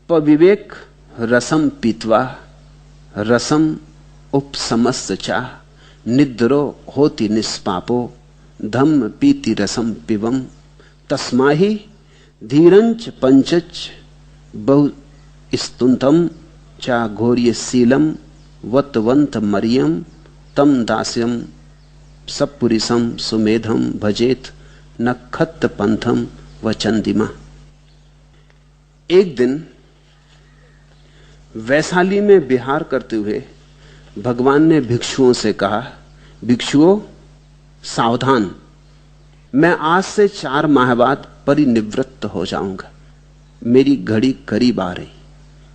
पविवेक रसम पीत्वा रसम उपसमस्य चा निद्रो होति निष्पापो धम्म पीति रसम पिबम तस्माहि धीरंच पंचच बहु स्तुंतम चा घोर्य शीलम वतवंत मरियम तम दास्यम सपुरिसम सुमेधम भजेत नखत पंथम व चंदिमा। एक दिन वैशाली में विहार करते हुए भगवान ने भिक्षुओं से कहा, भिक्षुओं सावधान, मैं आज से 4 माह बाद परिनिवृत्त हो जाऊंगा। मेरी घड़ी करीब आ रही,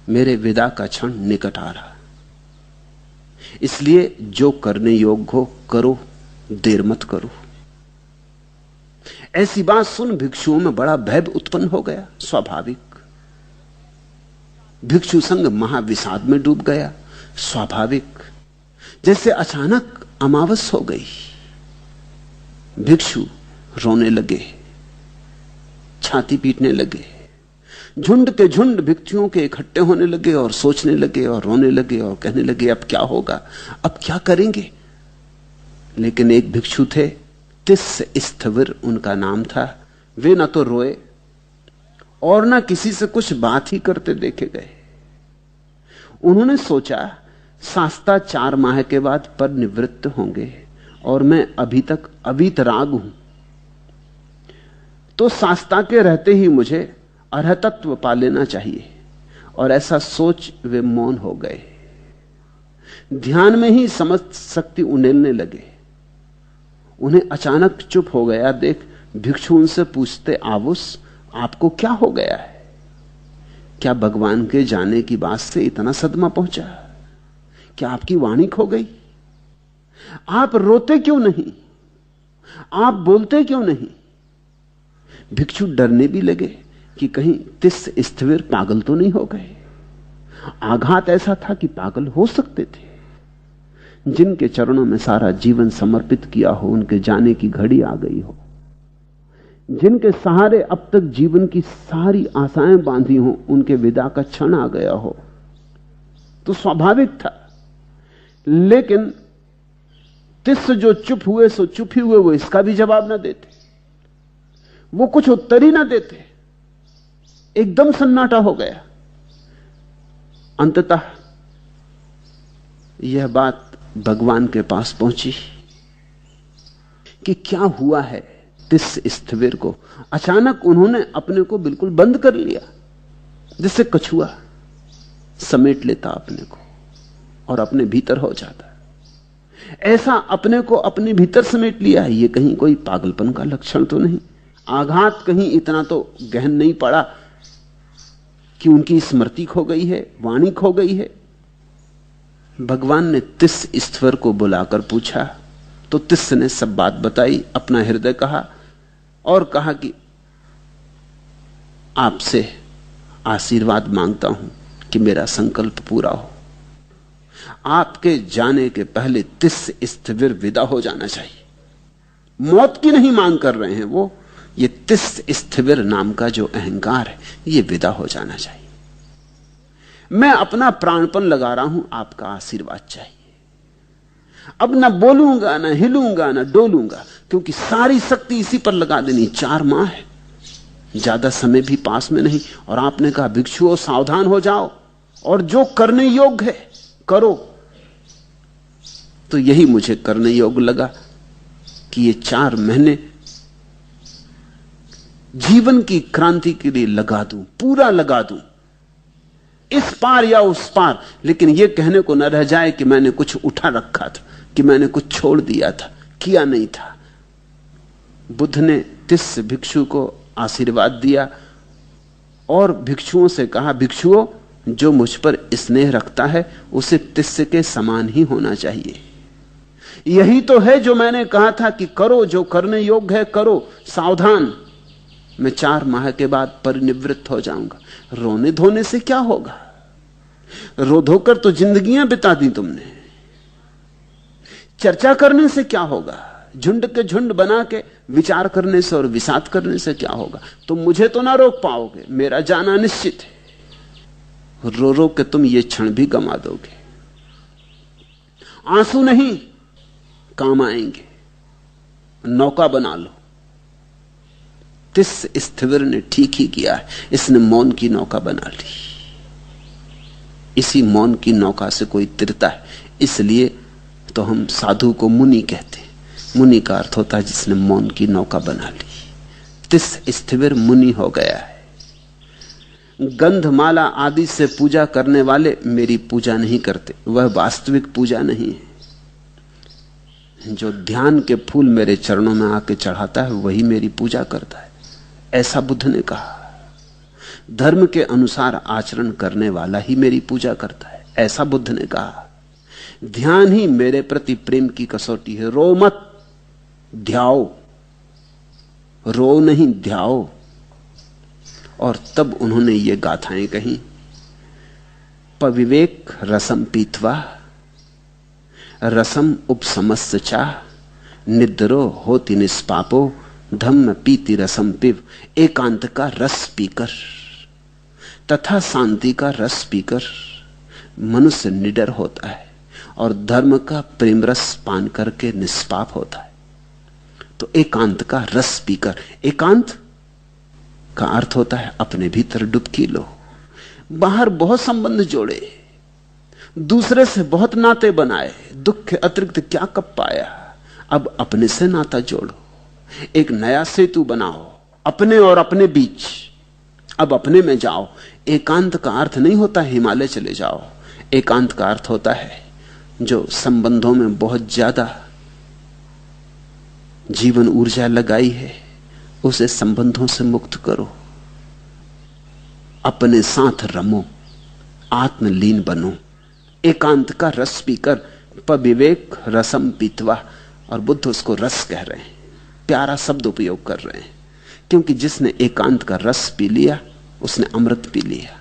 मेरे विदा का क्षण निकट आ रहा। इसलिए जो करने योग्य हो करो, देर मत करो। ऐसी बात सुन भिक्षुओं में बड़ा भय उत्पन्न हो गया। स्वाभाविक, भिक्षु संघ महाविषाद में डूब गया। स्वाभाविक, जैसे अचानक अमावस हो गई। भिक्षु रोने लगे, छाती पीटने लगे। झुंड के झुंड भिक्षुओं के इकट्ठे होने लगे और सोचने लगे और रोने लगे और कहने लगे, अब क्या होगा, अब क्या करेंगे। लेकिन एक भिक्षु थे, तिस्स स्थविर उनका नाम था। वे न तो रोए और न किसी से कुछ बात ही करते देखे गए। उन्होंने सोचा, शास्ता 4 माह के बाद पर निवृत्त होंगे और मैं अभी तक अवीतराग हूं, तो शास्ता के रहते ही मुझे अर्हतत्व पा लेना चाहिए। और ऐसा सोच वे मौन हो गए। ध्यान में ही समझ शक्ति उड़ेलने लगे। उन्हें अचानक चुप हो गया देख भिक्षु उनसे पूछते, आवुस आपको क्या हो गया है? क्या भगवान के जाने की बात से इतना सदमा पहुंचा? क्या आपकी वाणी खो गई? आप रोते क्यों नहीं? आप बोलते क्यों नहीं? भिक्षु डरने भी लगे कि कहीं तिस्स स्थविर पागल तो नहीं हो गए। आघात ऐसा था कि पागल हो सकते थे। जिनके चरणों में सारा जीवन समर्पित किया हो, उनके जाने की घड़ी आ गई हो। जिनके सहारे अब तक जीवन की सारी आशाएं बांधी हो, उनके विदा का क्षण आ गया हो, तो स्वाभाविक था। लेकिन तिस्स जो चुप हुए सो चुप ही हुए, वो इसका भी जवाब ना देते, वो कुछ उत्तर ही ना देते। एकदम सन्नाटा हो गया। अंततः यह बात भगवान के पास पहुंची कि क्या हुआ है तिस्स स्थविर को। अचानक उन्होंने अपने को बिल्कुल बंद कर लिया, जिससे कछुआ समेट लेता अपने को और अपने भीतर हो जाता। ऐसा अपने को अपने भीतर समेट लिया है, यह कहीं कोई पागलपन का लक्षण तो नहीं। आघात कहीं इतना तो गहन नहीं पड़ा कि उनकी स्मृति खो गई है, वाणी खो गई है। भगवान ने तिस्स स्थविर को बुलाकर पूछा, तो तिस्स ने सब बात बताई, अपना हृदय कहा और कहा कि आपसे आशीर्वाद मांगता हूं कि मेरा संकल्प पूरा हो। आपके जाने के पहले तिस्स स्थविर विदा हो जाना चाहिए। मौत की नहीं मांग कर रहे हैं वो, ये तिस्स स्थविर नाम का जो अहंकार है, ये विदा हो जाना चाहिए। मैं अपना प्राणपण लगा रहा हूं, आपका आशीर्वाद चाहिए। अब ना बोलूंगा, ना हिलूंगा, ना डोलूंगा, क्योंकि सारी शक्ति इसी पर लगा देनी। 4 माह है, ज्यादा समय भी पास में नहीं। और आपने कहा भिक्षुओं सावधान हो जाओ और जो करने योग्य है करो। तो यही मुझे करने योग्य लगा कि ये 4 महीने जीवन की क्रांति के लिए लगा दूं, पूरा लगा दूं, इस पार या उस पार। लेकिन यह कहने को न रह जाए कि मैंने कुछ उठा रखा था, कि मैंने कुछ छोड़ दिया था, किया नहीं था। बुद्ध ने तिस्स भिक्षु को आशीर्वाद दिया और भिक्षुओं से कहा, भिक्षुओं जो मुझ पर स्नेह रखता है उसे तिस्स के समान ही होना चाहिए। यही तो है जो मैंने कहा था कि करो, जो करने योग्य है करो, सावधान, मैं 4 माह के बाद परिनिवृत्त हो जाऊंगा। रोने धोने से क्या होगा? रो धोकर तो जिंदगियां बिता दी तुमने। चर्चा करने से क्या होगा? झुंड के झुंड बना के विचार करने से और विषाद करने से क्या होगा? तुम मुझे तो ना रोक पाओगे, मेरा जाना निश्चित है। रो रो के तुम ये क्षण भी गंवा दोगे। आंसू नहीं काम आएंगे, नौका बना लो। तिस स्थिविर ने ठीक ही किया है, इसने मौन की नौका बना ली। इसी मौन की नौका से कोई तिरता है, इसलिए तो हम साधु को मुनि कहते हैं। मुनि का अर्थ होता है जिसने मौन की नौका बना ली। तिस स्थिविर मुनि हो गया है। गंधमाला आदि से पूजा करने वाले मेरी पूजा नहीं करते, वह वास्तविक पूजा नहीं है। जो ध्यान के फूल मेरे चरणों में आके चढ़ाता है वही मेरी पूजा करता है, ऐसा बुद्ध ने कहा। धर्म के अनुसार आचरण करने वाला ही मेरी पूजा करता है, ऐसा बुद्ध ने कहा। ध्यान ही मेरे प्रति प्रेम की कसौटी है। रो मत, ध्याओ। रो नहीं, ध्याओ। और तब उन्होंने ये गाथाएं कही। पविवेक रसम पीतवा, रसम उपसमस्य चाह, निद्रो होति निष्पापो, धम्म पीति रसम पिव। एकांत का रस पीकर तथा शांति का रस पीकर मनुष्य निडर होता है और धर्म का प्रेम रस पान करके निष्पाप होता है। तो एकांत का रस पीकर, एकांत का अर्थ होता है अपने भीतर डुबकी लो। बाहर बहुत संबंध जोड़े, दूसरे से बहुत नाते बनाए, दुख के अतिरिक्त क्या कब पाया। अब अपने से नाता जोड़ो, एक नया सेतु बनाओ अपने और अपने बीच। अब अपने में जाओ। एकांत का अर्थ नहीं होता हिमालय चले जाओ। एकांत का अर्थ होता है जो संबंधों में बहुत ज्यादा जीवन ऊर्जा लगाई है उसे संबंधों से मुक्त करो, अपने साथ रमो, आत्मलीन बनो। एकांत का रस पीकर, पविवेक रसम पीतवा। और बुद्ध उसको रस कह रहे हैं, प्यारा शब्द उपयोग कर रहे हैं, क्योंकि जिसने एकांत का रस पी लिया उसने अमृत पी लिया।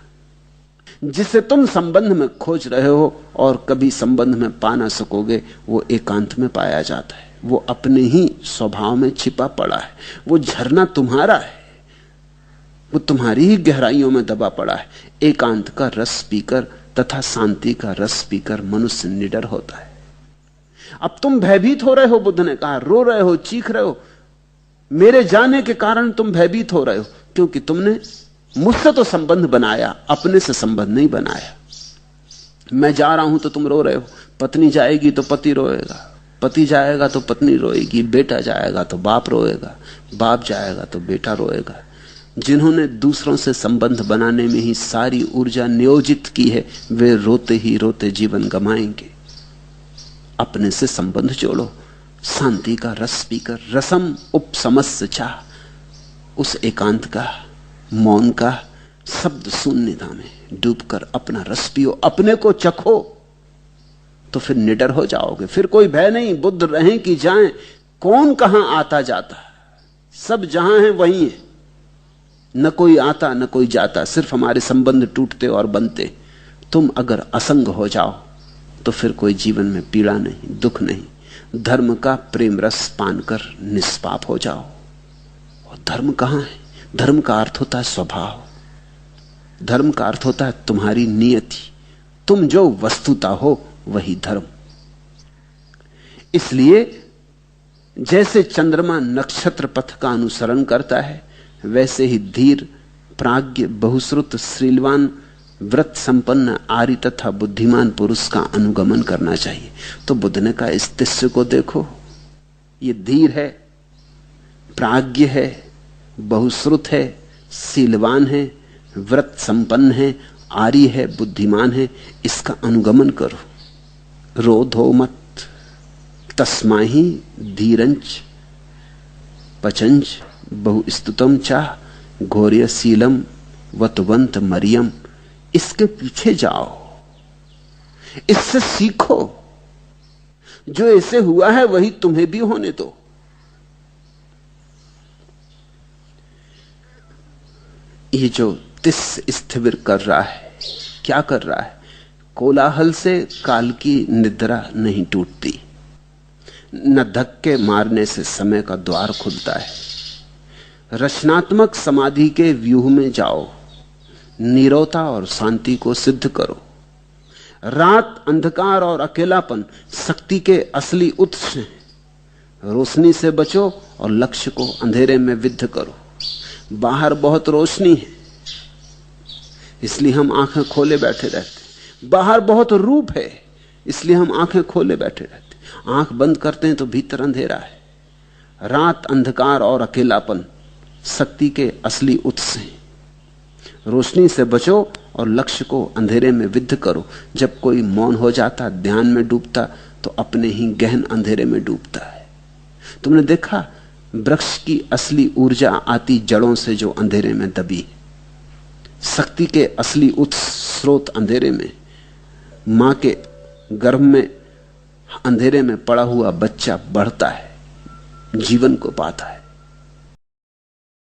जिसे तुम संबंध में खोज रहे हो और कभी संबंध में पा ना सकोगे, वो एकांत में पाया जाता है। वो अपने ही स्वभाव में छिपा पड़ा है। वो झरना तुम्हारा है, वो तुम्हारी ही गहराइयों में दबा पड़ा है। एकांत का रस पीकर तथा शांति का रस पीकर मनुष्य निडर होता है। अब तुम भयभीत हो रहे हो, बुद्ध ने कहा, रो रहे हो, चीख रहे हो। मेरे जाने के कारण तुम भयभीत हो रहे हो, क्योंकि तुमने मुझसे तो संबंध बनाया, अपने से संबंध नहीं बनाया। मैं जा रहा हूं तो तुम रो रहे हो। पत्नी जाएगी तो पति रोएगा, पति जाएगा तो पत्नी रोएगी, बेटा जाएगा तो बाप रोएगा, बाप जाएगा तो बेटा रोएगा। जिन्होंने दूसरों से संबंध बनाने में ही सारी ऊर्जा नियोजित की है, वे रोते ही रोते जीवन गमाएंगे। अपने से संबंध जोड़ो, शांति का रस पीकर, रसम उपसमस्य चाह, उस एकांत का, मौन का, शब्द शून्यता में डूबकर अपना रस पियो, अपने को चखो, तो फिर निडर हो जाओगे। फिर कोई भय नहीं। बुद्ध रहें कि जाएं, कौन कहां आता जाता, सब जहां है वहीं है। न कोई आता न कोई जाता, सिर्फ हमारे संबंध टूटते और बनते। तुम अगर असंग हो जाओ तो फिर कोई जीवन में पीड़ा नहीं, दुख नहीं। धर्म का प्रेम रस पान कर निष्पाप हो जाओ। और धर्म कहां है? धर्म का अर्थ होता है स्वभाव, धर्म का अर्थ होता है तुम्हारी नियति। तुम जो वस्तुता हो वही धर्म। इसलिए जैसे चंद्रमा नक्षत्र पथ का अनुसरण करता है, वैसे ही धीर, प्राज्ञ, बहुश्रुत, श्रीलवान, व्रत संपन्न, आर्य तथा बुद्धिमान पुरुष का अनुगमन करना चाहिए। तो बुद्ध ने कहा, इस तिस्य को देखो, ये धीर है, प्राज्ञ है, बहुश्रुत है, शीलवान है, व्रत संपन्न है, आर्य है, बुद्धिमान है, इसका अनुगमन करो। रो धो मत। तस्माहि धीरंच पचंच बहुस्तुतम चाह घोर्यशीलम वतवंत मरियम। इसके पीछे जाओ, इससे सीखो। जो ऐसे हुआ है वही तुम्हें भी होने दो। ये जो तिस स्थिविर कर रहा है, क्या कर रहा है? कोलाहल से काल की निद्रा नहीं टूटती, न धक्के मारने से समय का द्वार खुलता है। रचनात्मक समाधि के व्यूह में जाओ, नीरवता और शांति को सिद्ध करो। रात, अंधकार और अकेलापन शक्ति के असली उत्स हैं। रोशनी से बचो और लक्ष्य को अंधेरे में विद्ध करो। बाहर बहुत रोशनी है, इसलिए हम आंखें खोले बैठे रहते। बाहर बहुत रूप है, इसलिए हम आंखें खोले बैठे रहते। आंख बंद करते हैं तो भीतर अंधेरा है। रात, अंधकार और अकेलापन शक्ति के असली उत्स हैं। रोशनी से बचो और लक्ष्य को अंधेरे में विद्ध करो। जब कोई मौन हो जाता, ध्यान में डूबता, तो अपने ही गहन अंधेरे में डूबता है। तुमने देखा, वृक्ष की असली ऊर्जा आती जड़ों से जो अंधेरे में दबी है। शक्ति के असली उत्स स्रोत अंधेरे में। मां के गर्भ में अंधेरे में पड़ा हुआ बच्चा बढ़ता है, जीवन को पाता है।